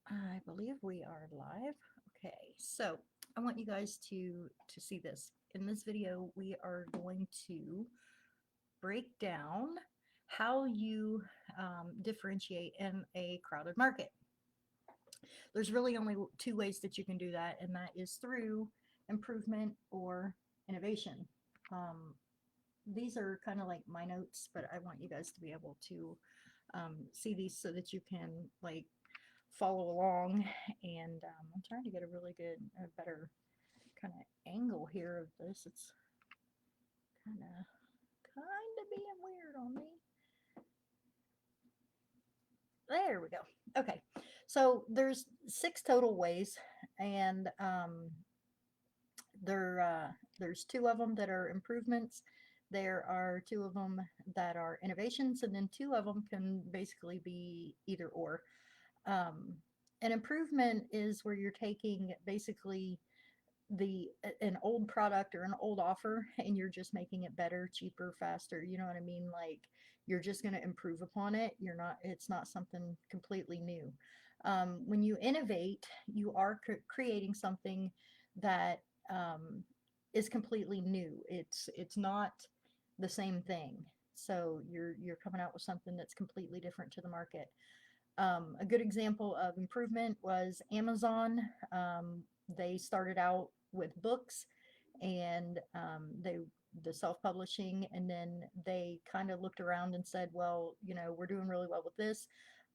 I believe we are live. Okay, so I want you guys to see this. In this video, we are going to break down how you differentiate in a crowded market. There's really only two ways that you can do that, and that is through improvement or innovation. Um, these are kind of like my notes, but I want you guys to be able to see these so that you can like follow along. And I'm trying to get a really good, a better kind of angle here of this. It's kind of being weird on me. There we go. Okay, so there's six total ways, and there's two of them that are improvements. There are two of them that are innovations, and then two of them can basically be either or. Um, an improvement is where you're taking basically an old product or an old offer and you're just making it better, cheaper, faster. You know what I mean? Like you're just going to improve upon it. You're not. It's not something completely new. When you innovate, you are creating something that is completely new. It's not the same thing. So you're coming out with something that's completely different to the market. A good example of improvement was Amazon. They started out with books and the self-publishing, and then they kind of looked around and said, well, we're doing really well with this.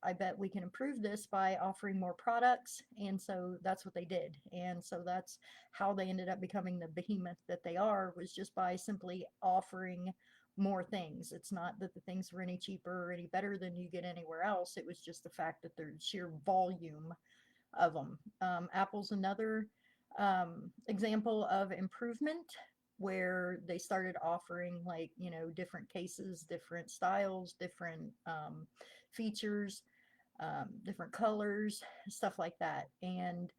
I bet we can improve this by offering more products. And so that's what they did. And so that's how they ended up becoming the behemoth that they are, was just by simply offering more things. It's not that the things were any cheaper or any better than you get anywhere else. It was just the fact that there's sheer volume of them. Apple's another example of improvement where they started offering like, different cases, different styles, different features, different colors, stuff like that. And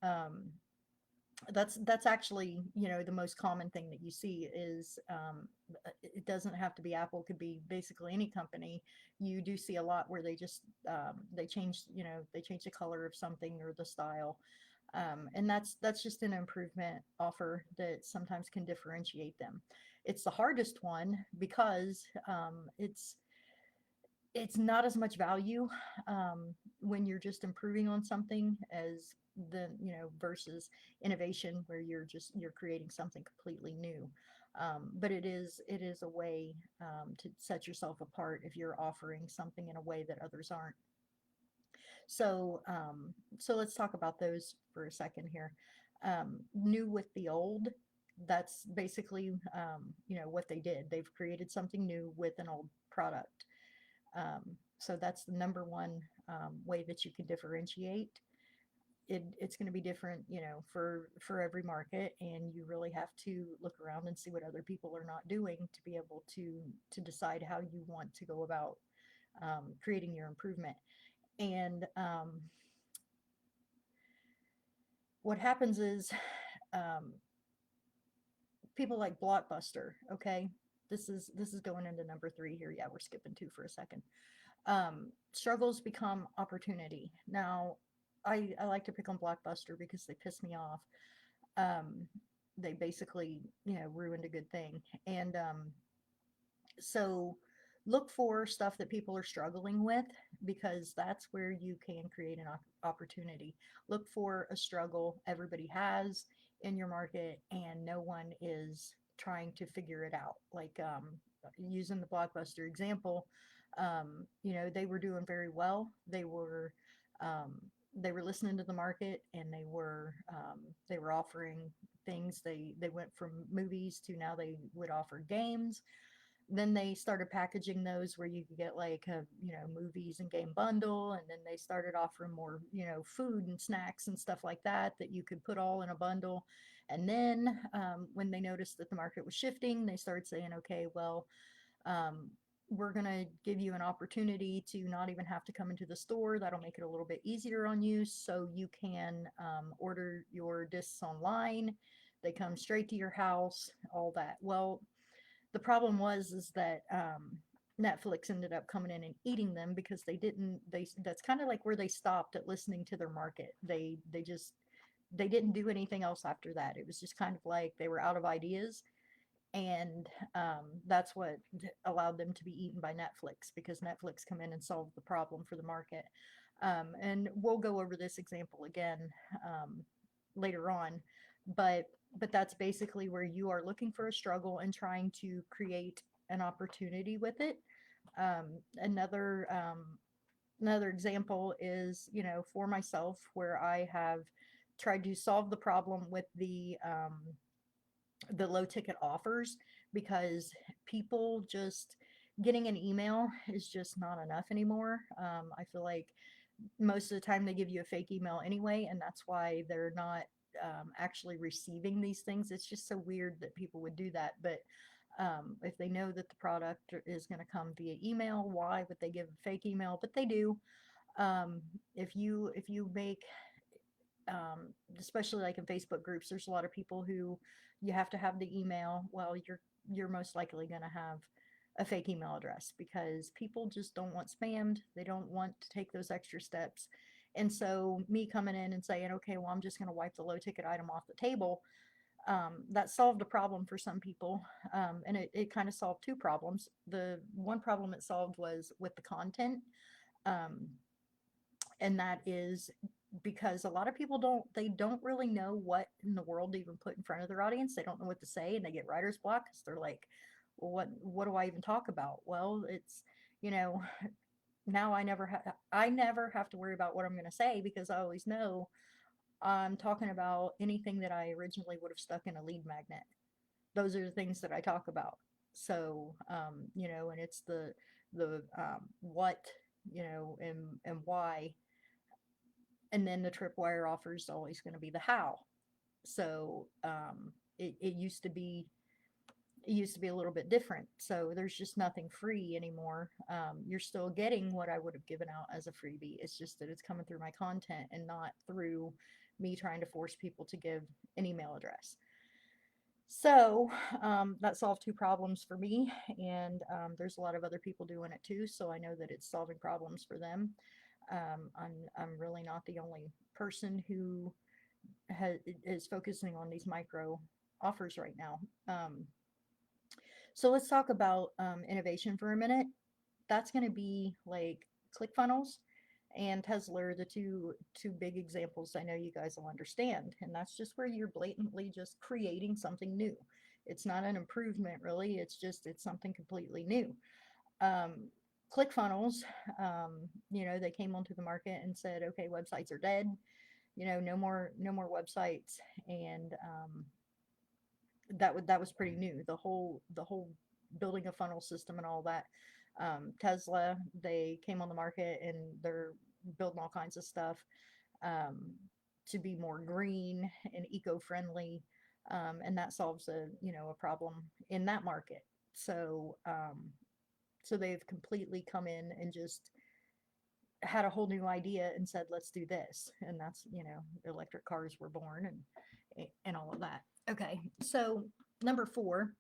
um, that's actually, the most common thing that you see is it doesn't have to be Apple, it could be basically any company. You do see a lot where they just they change the color of something or the style. And that's just an improvement offer that sometimes can differentiate them. It's the hardest one because it's not as much value when you're just improving on something as the versus innovation where you're creating something completely new. But it is a way to set yourself apart if you're offering something in a way that others aren't. So let's talk about those for a second here. New with the old, that's basically what they did. They've created something new with an old product. So that's the number one way that you can differentiate. It's going to be different, for every market, and you really have to look around and see what other people are not doing to be able to decide how you want to go about creating your improvement. And what happens is um, people like Blockbuster. Okay, this is going into number three here. Yeah, we're skipping two for a second. Struggles become opportunity. Now, I like to pick on Blockbuster because they piss me off. Um, they basically, ruined a good thing. And so look for stuff that people are struggling with because that's where you can create an opportunity. Look for a struggle everybody has in your market and no one is trying to figure it out. Like using the Blockbuster example, they were doing very well. Um, they were listening to the market and they were offering things. They went from movies to now they would offer games. Then they started packaging those where you could get like a movies and game bundle, and then they started offering more food and snacks and stuff like that that you could put all in a bundle. And then when they noticed that the market was shifting, they started saying, okay, well, um, we're going to give you an opportunity to not even have to come into the store. That'll make it a little bit easier on you, so you can order your discs online. They come straight to your house, all that. Well, the problem was is that Netflix ended up coming in and eating them because they didn't they that's kind of like where they stopped at listening to their market. They just they didn't do anything else after that. It was just kind of like they were out of ideas, and that's what allowed them to be eaten by Netflix, because Netflix come in and solved the problem for the market. And we'll go over this example again um, later on, but that's basically where you are looking for a struggle and trying to create an opportunity with it. Um, another another example is, for myself, where I have tried to solve the problem with the low ticket offers, because people just getting an email is just not enough anymore. I feel like most of the time they give you a fake email anyway, and that's why they're not actually receiving these things. It's just so weird that people would do that. But if they know that the product is going to come via email, why would they give a fake email? But they do. If you make especially like in Facebook groups, there's a lot of people who you have to have the email. Well, you're most likely going to have a fake email address, because people just don't want spammed. They don't want to take those extra steps. And so me coming in and saying, okay, well, I'm just going to wipe the low ticket item off the table, that solved a problem for some people. And it kind of solved two problems. The one problem it solved was with the content. Um, and that is because a lot of people don't really know what in the world to even put in front of their audience. They don't know what to say, and they get writer's block because they're like, well, what do I even talk about? Well, it's, you know now I never have to worry about what I'm going to say, because I always know I'm talking about anything that I originally would have stuck in a lead magnet. Those are the things that I talk about. So and it's the what, and why, and then the tripwire offer is always going to be the how. So it used to be a little bit different. So there's just nothing free anymore. You're still getting what I would have given out as a freebie. It's just that it's coming through my content and not through me trying to force people to give an email address. So that solved two problems for me, and there's a lot of other people doing it too. So I know that it's solving problems for them. I'm really not the only person who is focusing on these micro offers right now. So let's talk about innovation for a minute. That's going to be like ClickFunnels and Tesla, the two big examples I know you guys will understand. And that's just where you're blatantly just creating something new. It's not an improvement, really. It's something completely new. Um, ClickFunnels, they came onto the market and said, okay, websites are dead. No more websites, and that was pretty new. The whole building a funnel system and all that. Tesla, they came on the market and they're building all kinds of stuff um, to be more green and eco-friendly, and that solves a problem in that market. So they've completely come in and just had a whole new idea and said, let's do this. And that's, electric cars were born, and all of that. Okay. So number 4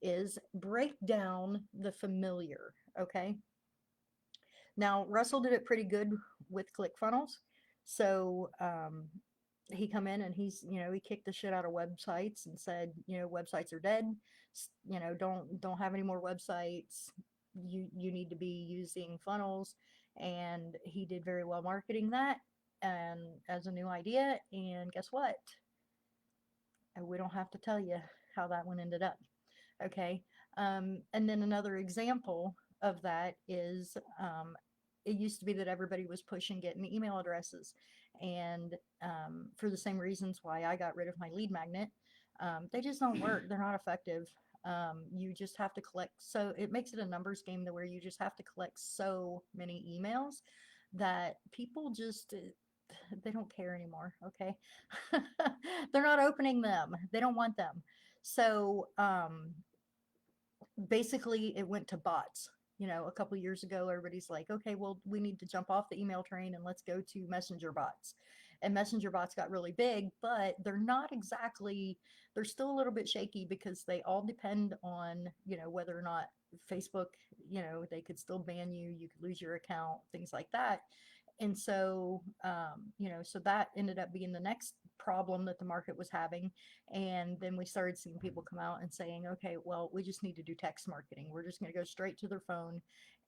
is break down the familiar. Okay. Now, Russell did it pretty good with ClickFunnels. So he come in and he kicked the shit out of websites and said, websites are dead. Don't have any more websites. You need to be using funnels. And he did very well marketing that and as a new idea. And guess what? We don't have to tell you how that one ended up. Okay. And then another example of that is it used to be that everybody was pushing getting email addresses. And for the same reasons why I got rid of my lead magnet, they just don't work. They're not effective. You just have to collect. So it makes it a numbers game to where you just have to collect so many emails that people just they don't care anymore. Okay. They're not opening them. They don't want them. So basically it went to bots. A couple years ago, everybody's like, okay, well, we need to jump off the email train and let's go to messenger bots. and messenger bots got really big, but they're not exactly, they're still a little bit shaky because they all depend on, whether or not Facebook, they could still ban you, you could lose your account, things like that. And so, so that ended up being the next problem that the market was having. And then we started seeing people come out and saying, okay, well, we just need to do text marketing. We're just going to go straight to their phone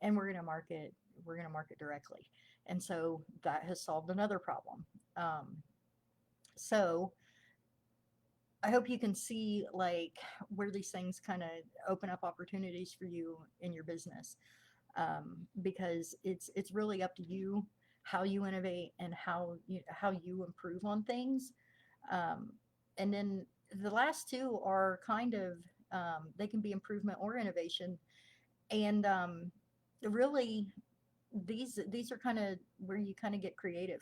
and we're going to market directly. And so that has solved another problem. So I hope you can see like where these things kind of open up opportunities for you in your business, because it's really up to you how you innovate and how you improve on things. Um, and then the last two are kind of, they can be improvement or innovation, and really these are kind of where you kind of get creative.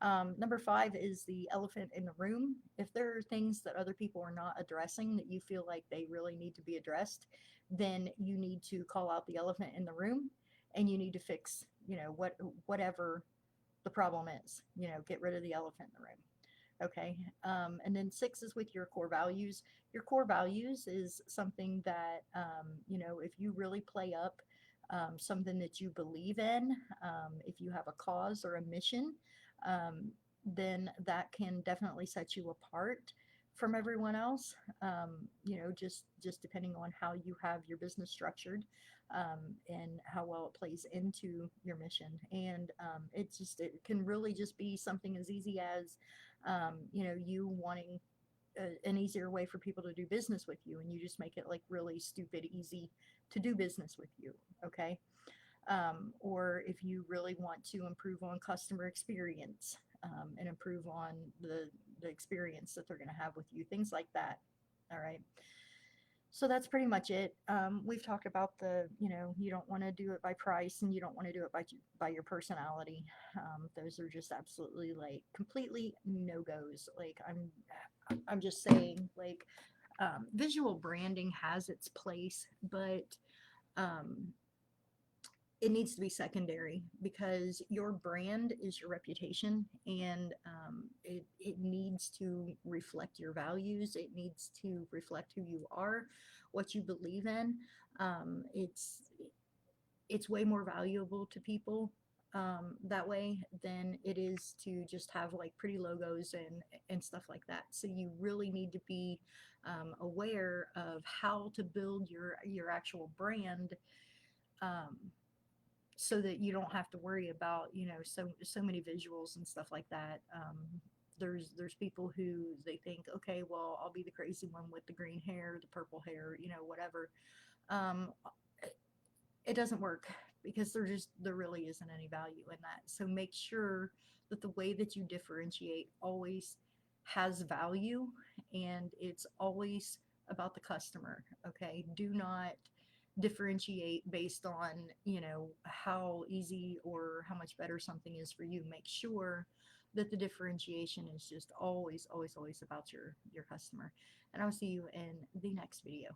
Number five is the elephant in the room. If there are things that other people are not addressing that you feel like they really need to be addressed, then you need to call out the elephant in the room, and you need to fix, whatever the problem is. Get rid of the elephant in the room. Okay. And then six is with your core values. Your core values is something that, if you really play up something that you believe in, if you have a cause or a mission, um, then that can definitely set you apart from everyone else. Just depending on how you have your business structured, and how well it plays into your mission. And it can really just be something as easy as, you wanting an easier way for people to do business with you, and you just make it like really stupid easy to do business with you. Okay. Or if you really want to improve on customer experience, and improve on the experience that they're going to have with you, things like that. All right. So that's pretty much it. We've talked about you don't want to do it by price, and you don't want to do it by your personality. Those are just absolutely like completely no goes. Like I'm just saying, like, visual branding has its place, but um, it needs to be secondary, because your brand is your reputation, and it needs to reflect your values. It needs to reflect who you are, what you believe in. Um, it's it's way more valuable to people, that way, than it is to just have like pretty logos and stuff like that. So you really need to be aware of how to build your actual brand, um, so that you don't have to worry about, so many visuals and stuff like that. There's people who they think, okay, well, I'll be the crazy one with the green hair, the purple hair, whatever. um, it doesn't work, because there really isn't any value in that. So make sure that the way that you differentiate always has value, and it's always about the customer. Okay, do not differentiate based on, how easy or how much better something is for you. Make sure that the differentiation is just always, always, always about your customer. And I'll see you in the next video.